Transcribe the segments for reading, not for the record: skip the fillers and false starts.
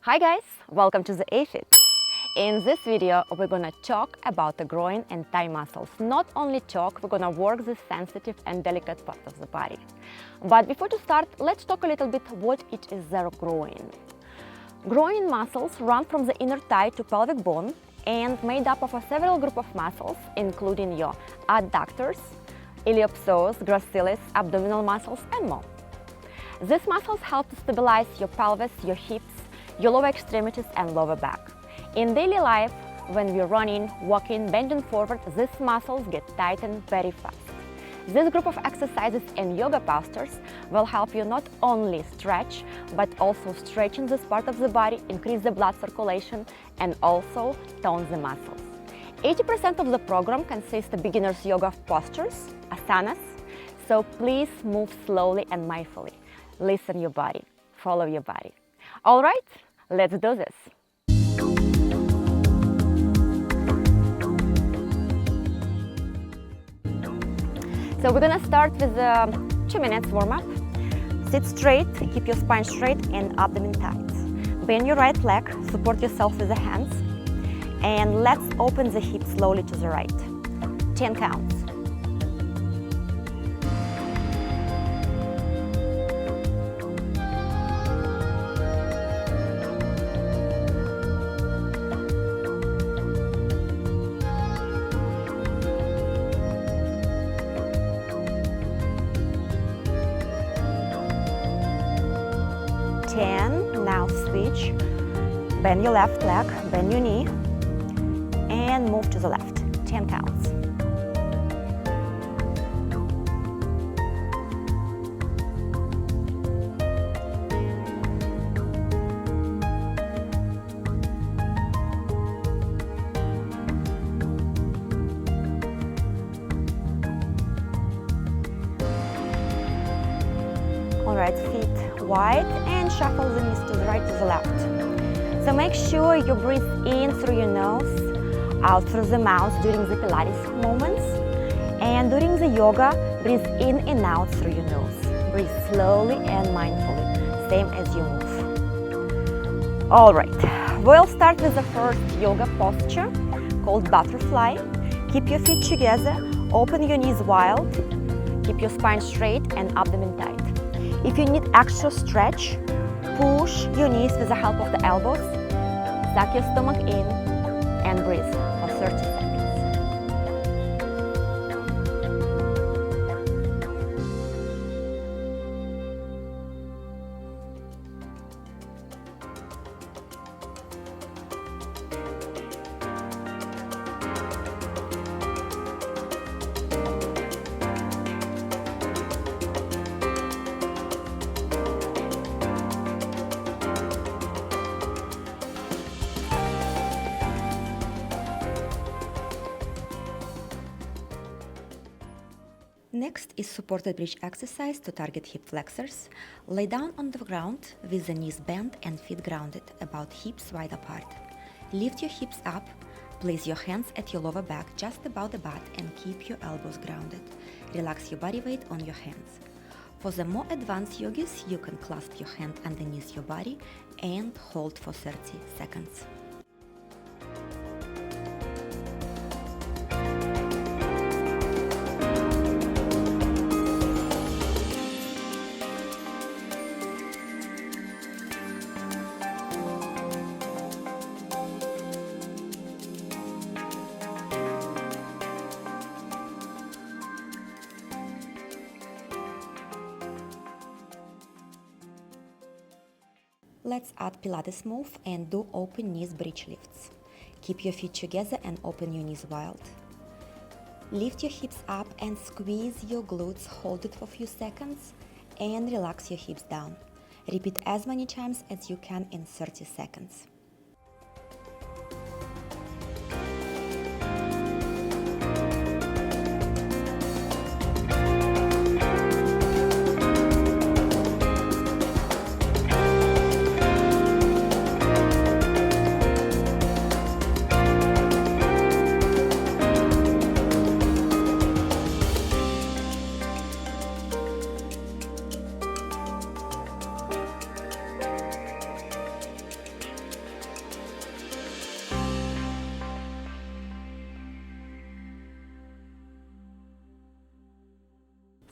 Hi guys, welcome to the AFIT. In this video, we're gonna talk about the groin and thigh muscles. Not only talk, we're gonna work this sensitive and delicate part of the body. But before to start, let's talk a little bit what it is the groin. Groin muscles run from the inner thigh to pelvic bone and made up of a several group of muscles, including your adductors, iliopsoas, gracilis, abdominal muscles, and more. These muscles help to stabilize your pelvis, your hips, your lower extremities and lower back. In daily life, when we're running, walking, bending forward, these muscles get tightened very fast. This group of exercises and yoga postures will help you not only stretch, but also stretching this part of the body, increase the blood circulation, and also tone the muscles. 80% of the program consists of beginner's yoga postures, asanas, so please move slowly and mindfully. Listen your body, follow your body. All right, let's do this. So we're gonna start with a 2 minutes warm-up. Sit straight, keep your spine straight and abdomen tight. Bend your right leg, support yourself with the hands, and let's open the hips slowly to the right. 10 counts. Now switch, bend your left leg, bend your knee, and move to the left, 10 counts. All right, feet wide and shuffle the knees to the right, to the left. So make sure you breathe in through your nose, out through the mouth during the Pilates movements. And during the yoga, breathe in and out through your nose. Breathe slowly and mindfully, same as you move. All right, we'll start with the first yoga posture called butterfly. Keep your feet together, open your knees wide, keep your spine straight and abdomen tight. If you need extra stretch, push your knees with the help of the elbows, suck your stomach in, and breathe for 30 seconds. Next is supported bridge exercise to target hip flexors. Lay down on the ground with the knees bent and feet grounded, about hips wide apart. Lift your hips up, place your hands at your lower back just above the butt and keep your elbows grounded. Relax your body weight on your hands. For the more advanced yogis, you can clasp your hand underneath your body and hold for 30 seconds. Let's add Pilates move and do open knees bridge lifts. Keep your feet together and open your knees wide. Lift your hips up and squeeze your glutes, hold it for a few seconds and relax your hips down. Repeat as many times as you can in 30 seconds.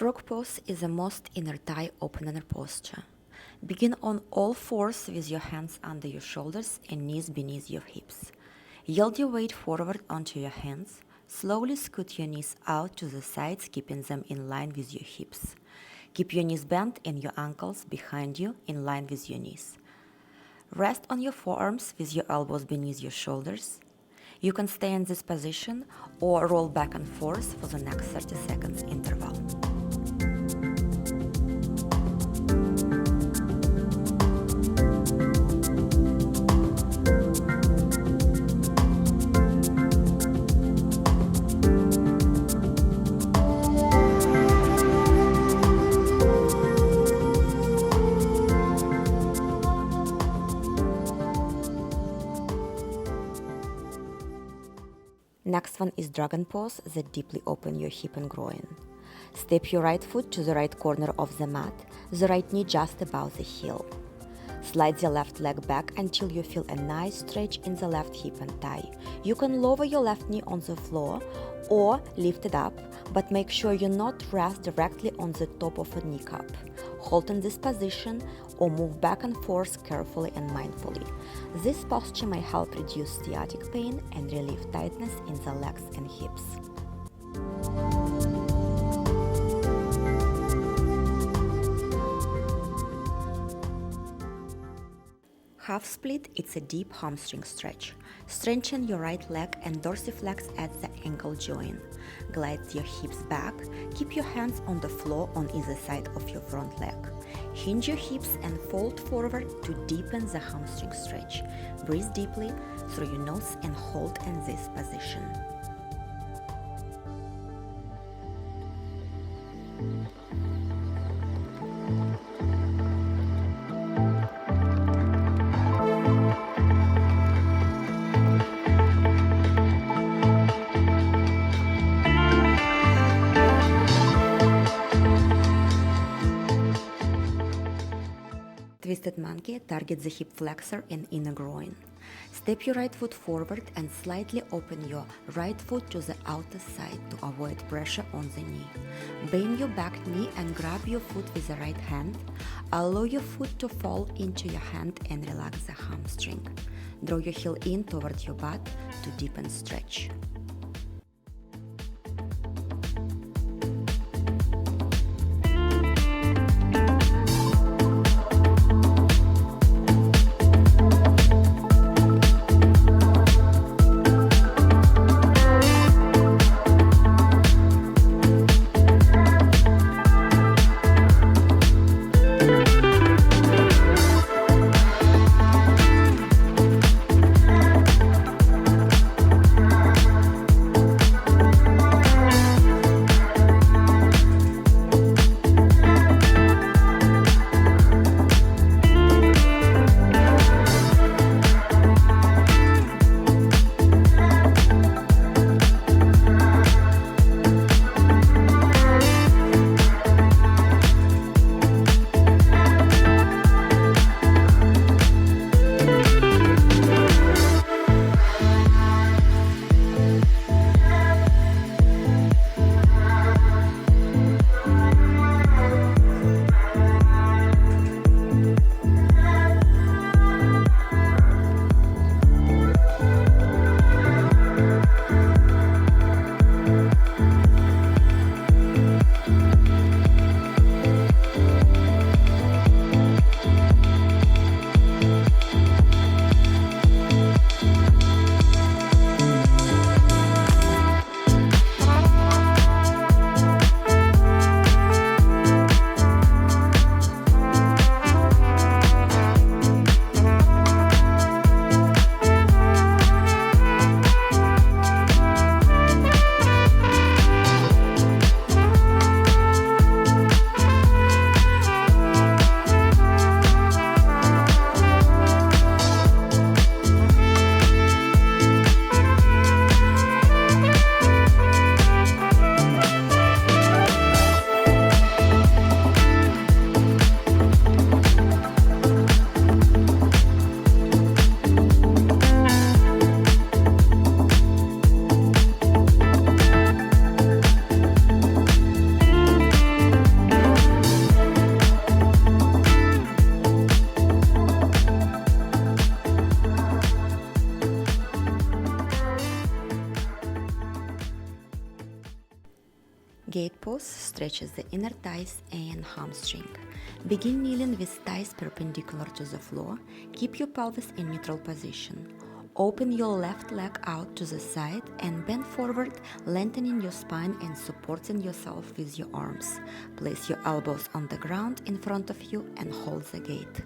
Frog pose is the most inner thigh opener posture. Begin on all fours with your hands under your shoulders and knees beneath your hips. Yield your weight forward onto your hands. Slowly scoot your knees out to the sides, keeping them in line with your hips. Keep your knees bent and your ankles behind you in line with your knees. Rest on your forearms with your elbows beneath your shoulders. You can stay in this position or roll back and forth for the next 30 seconds interval. Next one is dragon pose that deeply open your hip and groin. Step your right foot to the right corner of the mat, the right knee just above the heel. Slide the left leg back until you feel a nice stretch in the left hip and thigh. You can lower your left knee on the floor or lift it up, but make sure you not rest directly on the top of a kneecap. Hold in this position or move back and forth carefully and mindfully. This posture may help reduce sciatic pain and relieve tightness in the legs and hips. Half split, it's a deep hamstring stretch. Strengthen your right leg and dorsiflex at the ankle joint. Glide your hips back. Keep your hands on the floor on either side of your front leg. Hinge your hips and fold forward to deepen the hamstring stretch. Breathe deeply through your nose and hold in this position. Twisted monkey, target the hip flexor and inner groin. Step your right foot forward and slightly open your right foot to the outer side to avoid pressure on the knee. Bend your back knee and grab your foot with the right hand. Allow your foot to fall into your hand and relax the hamstring. Draw your heel in toward your butt to deepen stretch. Gate pose stretches the inner thighs and hamstring. Begin kneeling with thighs perpendicular to the floor. Keep your pelvis in neutral position. Open your left leg out to the side and bend forward, lengthening your spine and supporting yourself with your arms. Place your elbows on the ground in front of you and hold the gate.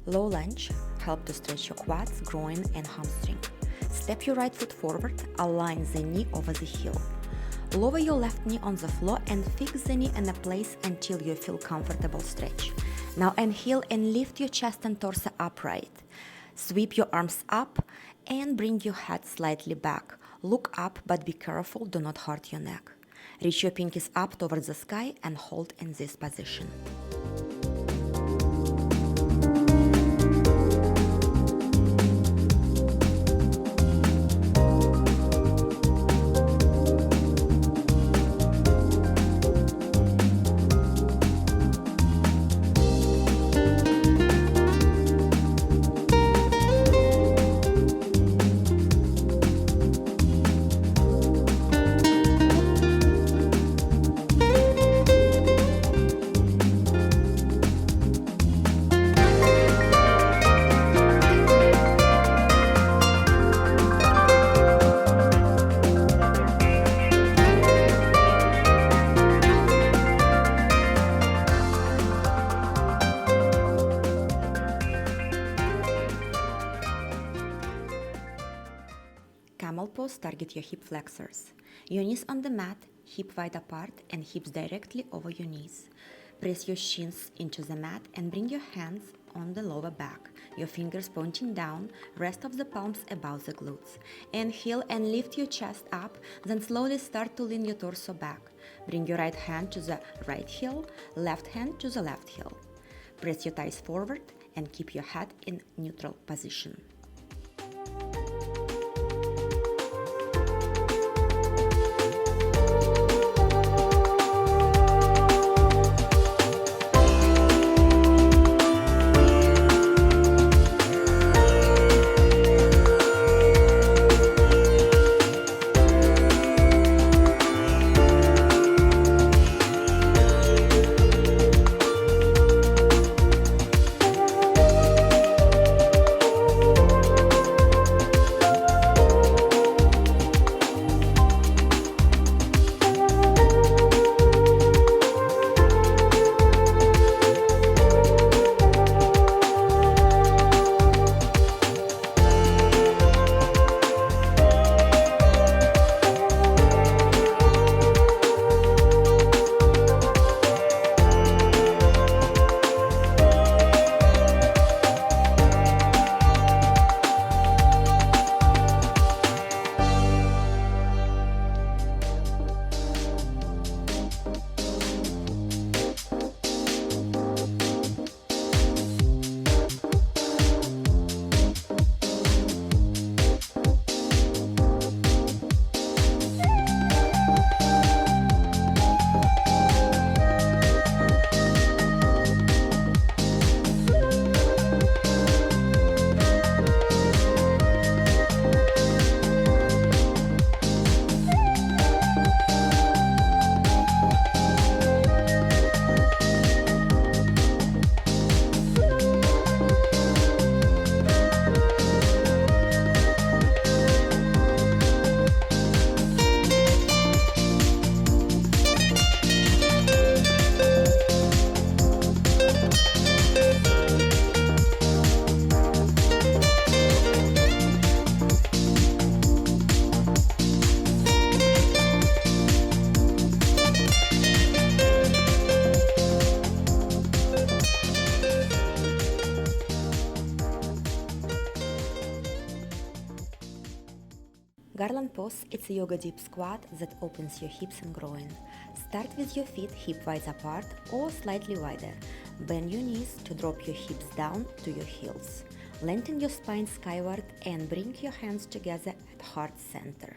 Low lunge, help to stretch your quads, groin and hamstring. Step your right foot forward, align the knee over the heel. Lower your left knee on the floor and fix the knee in a place until you feel comfortable stretch. Now inhale and lift your chest and torso upright. Sweep your arms up and bring your head slightly back. Look up but be careful, do not hurt your neck. Reach your pinkies up towards the sky and hold in this position. Camel pose, target your hip flexors. Your knees on the mat, hip wide apart and hips directly over your knees. Press your shins into the mat and bring your hands on the lower back, your fingers pointing down, rest of the palms above the glutes. Inhale and lift your chest up, then slowly start to lean your torso back. Bring your right hand to the right heel, left hand to the left heel. Press your thighs forward and keep your head in neutral position. Garland pose, it's a yoga deep squat that opens your hips and groin. Start with your feet hip width apart or slightly wider. Bend your knees to drop your hips down to your heels. Lengthen your spine skyward and bring your hands together at heart center.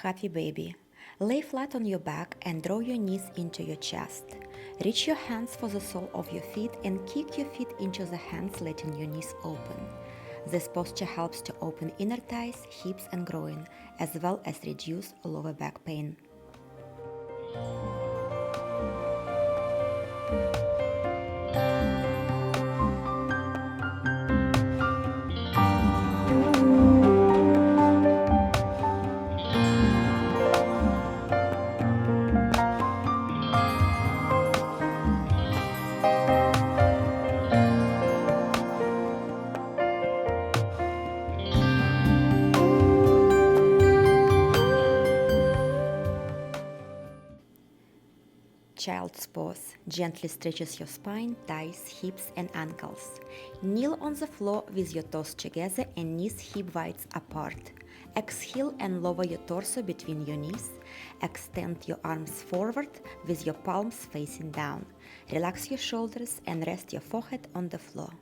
Happy baby. Lay flat on your back and draw your knees into your chest. Reach your hands for the sole of your feet and kick your feet into the hands, letting your knees open. This posture helps to open inner thighs, hips and groin, as well as reduce lower back pain. Child's pose gently stretches your spine, thighs, hips and ankles. Kneel on the floor with your toes together and knees hip width apart. Exhale and lower your torso between your knees. Extend your arms forward with your palms facing down. Relax your shoulders and rest your forehead on the floor.